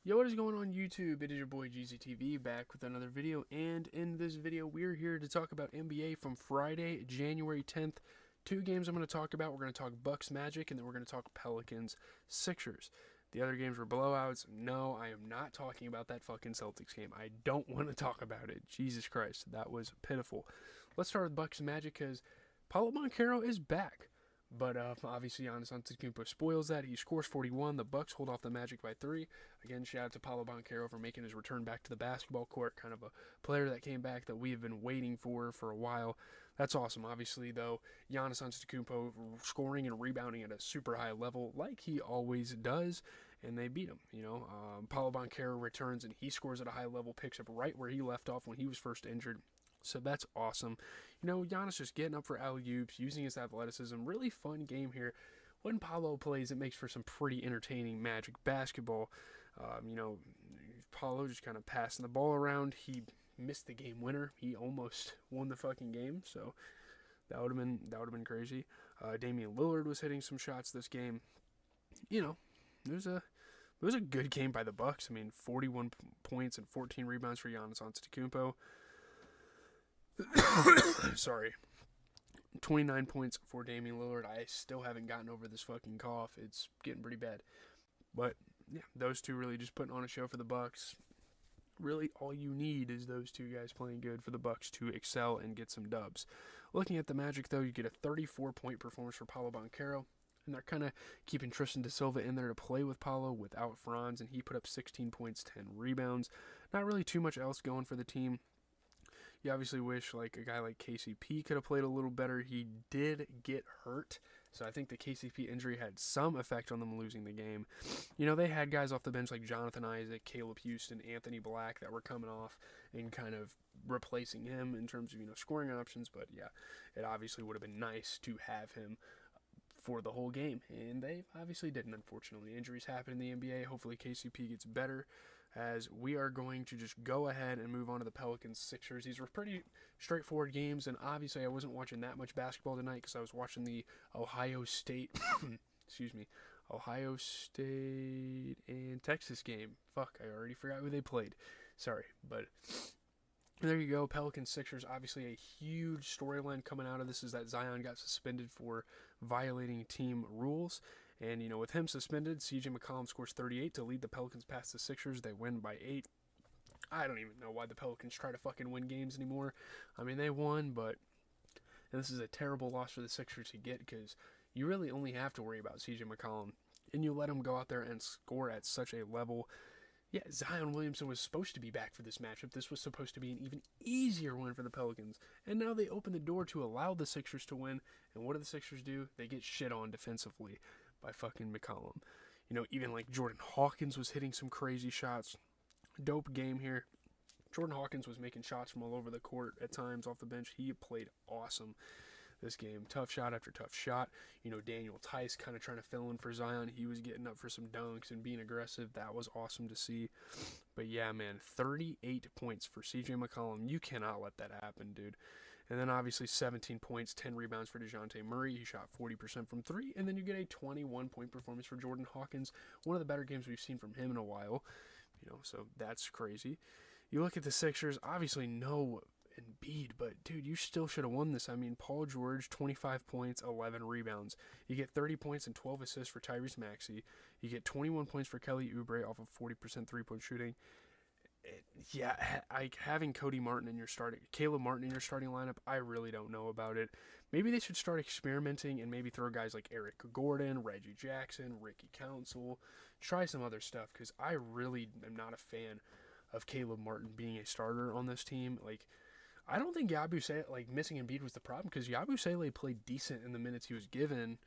Yo, what is going on YouTube? It is your boy GZTV back with another video, and in this video we're here to talk about NBA from Friday, January 10th. Two games I'm going to talk about. We're going to talk Bucks Magic, and then we're going to talk Pelicans Sixers. The other games were blowouts. No, I am not talking about that fucking Celtics game. I don't want to talk about it. Jesus Christ, that was pitiful. Let's start with Bucks Magic because Paolo is back. But obviously, Giannis Antetokounmpo spoils that. He scores 41. The Bucks hold off the Magic by 3. Again, shout out to Paolo Banchero for making his return back to the basketball court. Kind of a player that came back that we have been waiting for a while. That's awesome. Obviously, though, Giannis Antetokounmpo scoring and rebounding at a super high level like he always does, and they beat him. Paolo Banchero returns and he scores at a high level, picks up right where he left off when he was first injured. So that's awesome. Giannis just getting up for alley-oops, using his athleticism. Really fun game here. When Paolo plays, it makes for some pretty entertaining Magic basketball. Paolo just kind of passing the ball around. He missed the game winner. He almost won the fucking game. So that would have been crazy. Damian Lillard was hitting some shots this game. It was a good game by the Bucks. 41 points and 14 rebounds for Giannis Antetokounmpo. Sorry. 29 points for Damian Lillard. I still haven't gotten over this fucking cough. It's getting pretty bad. But yeah, those two really just putting on a show for the Bucks. Really, all you need is those two guys playing good for the Bucks to excel and get some dubs. Looking at the Magic, though, you get a 34-point performance for Paolo Banchero. And they're kind of keeping Tristan da Silva in there to play with Paolo without Franz. And he put up 16 points, 10 rebounds. Not really too much else going for the team. You obviously wish a guy like KCP could have played a little better. He did get hurt, so I think the KCP injury had some effect on them losing the game. They had guys off the bench like Jonathan Isaac, Caleb Houston, Anthony Black that were coming off and kind of replacing him in terms of scoring options. But yeah, it obviously would have been nice to have him for the whole game, and they obviously didn't. Unfortunately, injuries happen in the NBA. Hopefully KCP gets better, as we are going to just go ahead and move on to the Pelicans Sixers. These were pretty straightforward games, and obviously I wasn't watching that much basketball tonight because I was watching the Ohio State Ohio State and Texas game. Fuck, I already forgot who they played. Sorry, but there you go. Pelicans Sixers, obviously a huge storyline coming out of this is that Zion got suspended for violating team rules. And, with him suspended, CJ McCollum scores 38 to lead the Pelicans past the Sixers. They win by 8. I don't even know why the Pelicans try to fucking win games anymore. They won, but and this is a terrible loss for the Sixers to get because you really only have to worry about CJ McCollum. And you let him go out there and score at such a level. Yeah, Zion Williamson was supposed to be back for this matchup. This was supposed to be an even easier win for the Pelicans. And now they open the door to allow the Sixers to win. And what do the Sixers do? They get shit on defensively by fucking McCollum. Even Jordan Hawkins was hitting some crazy shots. Dope game here. Jordan Hawkins was making shots from all over the court at times off the bench. He played awesome this game. Tough shot after tough shot. Daniel Tice kind of trying to fill in for Zion. He was getting up for some dunks and being aggressive. That was awesome to see. But yeah, man, 38 points for CJ McCollum. You cannot let that happen, dude. And then obviously 17 points, 10 rebounds for DeJounte Murray. He shot 40% from 3. And then you get a 21-point performance for Jordan Hawkins. One of the better games we've seen from him in a while. So that's crazy. You look at the Sixers, obviously no Embiid, but dude, you still should have won this. Paul George, 25 points, 11 rebounds. You get 30 points and 12 assists for Tyrese Maxey. You get 21 points for Kelly Oubre off of 40% three-point shooting. Having Caleb Martin in your starting lineup, I really don't know about it. Maybe they should start experimenting and maybe throw guys like Eric Gordon, Reggie Jackson, Ricky Council, try some other stuff, because I really am not a fan of Caleb Martin being a starter on this team. I don't think Yabusele, missing Embiid was the problem, because Yabusele played decent in the minutes he was given.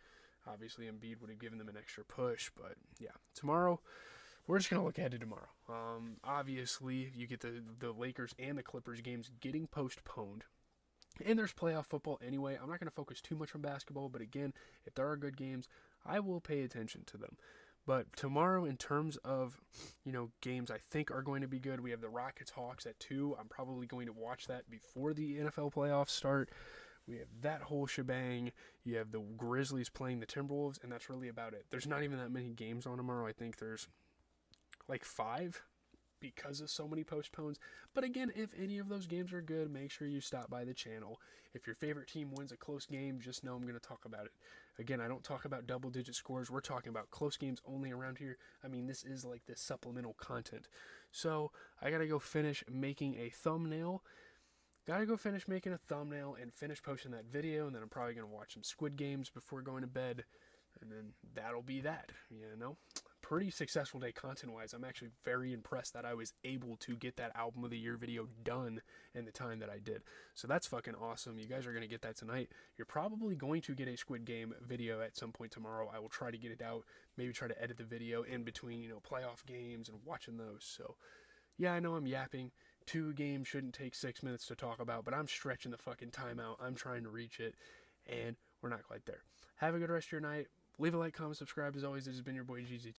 Obviously, Embiid would have given them an extra push, but yeah, tomorrow, we're just going to look ahead to tomorrow. Obviously, you get the Lakers and the Clippers games getting postponed. And there's playoff football anyway. I'm not going to focus too much on basketball, but again, if there are good games, I will pay attention to them. But tomorrow, in terms of, games I think are going to be good, we have the Rockets-Hawks at 2. I'm probably going to watch that before the NFL playoffs start. We have that whole shebang. You have the Grizzlies playing the Timberwolves, and that's really about it. There's not even that many games on tomorrow. I think there's like 5 because of so many postpones. But again, if any of those games are good, make sure you stop by the channel. If your favorite team wins a close game, just know I'm going to talk about it. Again, I don't talk about double-digit scores. We're talking about close games only around here. I mean, this is like this supplemental content. So I got to go finish making a thumbnail. Gotta go finish making a thumbnail and finish posting that video, and then I'm probably going to watch some Squid Games before going to bed, and then that'll be that, you know? Pretty successful day content-wise. I'm actually very impressed that I was able to get that Album of the Year video done in the time that I did. So that's fucking awesome. You guys are going to get that tonight. You're probably going to get a Squid Game video at some point tomorrow. I will try to get it out, maybe try to edit the video in between, you know, playoff games and watching those. So, yeah, I know I'm yapping. 2 games shouldn't take 6 minutes to talk about, but I'm stretching the fucking time out. I'm trying to reach it, and we're not quite there. Have a good rest of your night. Leave a like, comment, subscribe. As always, this has been your boy GZ.